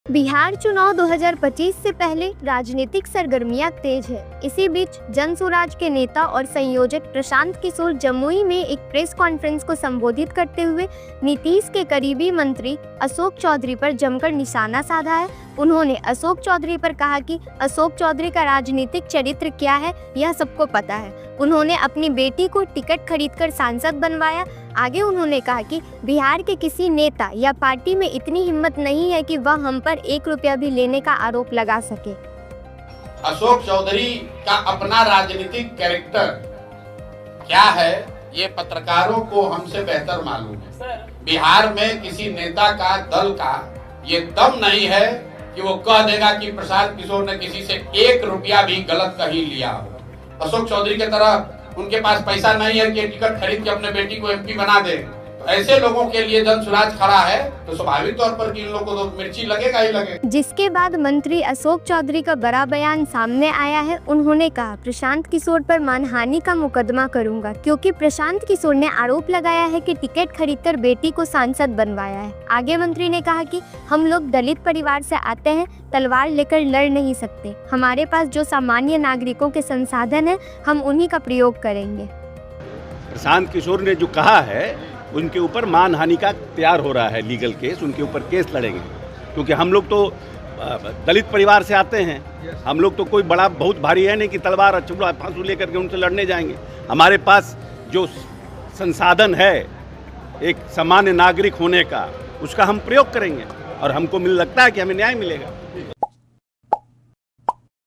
बिहार चुनाव 2025 से पहले राजनीतिक सरगर्मियां तेज है। इसी बीच जनसुराज के नेता और संयोजक प्रशांत किशोर जमुई में एक प्रेस कॉन्फ्रेंस को संबोधित करते हुए नीतीश के करीबी मंत्री अशोक चौधरी पर जमकर निशाना साधा है। उन्होंने अशोक चौधरी पर कहा कि अशोक चौधरी का राजनीतिक चरित्र क्या है यह सबको पता है। उन्होंने अपनी बेटी को टिकट खरीदकर सांसद बनवाया। आगे उन्होंने कहा कि बिहार के किसी नेता या पार्टी में इतनी हिम्मत नहीं है कि वह हम पर 1 रुपया भी लेने का आरोप लगा सके। अशोक चौधरी का अपना राजनीतिक कैरेक्टर क्या है ये पत्रकारों को हमसे बेहतर मालूम है। बिहार में किसी नेता का, दल का ये दम नहीं है कि वो कह देगा कि प्रशांत किशोर ने किसी से 1 रुपया भी गलत कहीं लिया हो। अशोक चौधरी के तरह उनके पास पैसा नहीं है कि टिकट खरीद के अपने बेटी को एमपी बना दे। तो ऐसे लोगों के लिए जनसुराज खड़ा है तो स्वाभाविक तौर पर कि इन लोगों को तो मिर्ची लगेगा ही लगेगा। जिसके बाद मंत्री अशोक चौधरी का बड़ा बयान सामने आया है। उन्होंने कहा, प्रशांत किशोर पर मानहानि का मुकदमा करूंगा क्योंकि प्रशांत किशोर ने आरोप लगाया है कि टिकट खरीदकर बेटी को सांसद बनवाया है। आगे मंत्री ने कहा कि हम लोग दलित परिवार से आते हैं, तलवार लेकर लड़ नहीं सकते। हमारे पास जो सामान्य नागरिकों के संसाधन है हम उन्हीं का प्रयोग करेंगे। प्रशांत किशोर ने जो कहा है उनके ऊपर मानहानि का तैयार हो रहा है लीगल केस, उनके ऊपर केस लड़ेंगे क्योंकि हम लोग तो दलित परिवार से आते हैं। हम लोग तो कोई बड़ा बहुत भारी है नहीं कि तलवार अचूड़ा फांसू लेकर के उनसे लड़ने जाएंगे। हमारे पास जो संसाधन है एक सामान्य नागरिक होने का, उसका हम प्रयोग करेंगे और हमको लगता है कि हमें न्याय मिलेगा।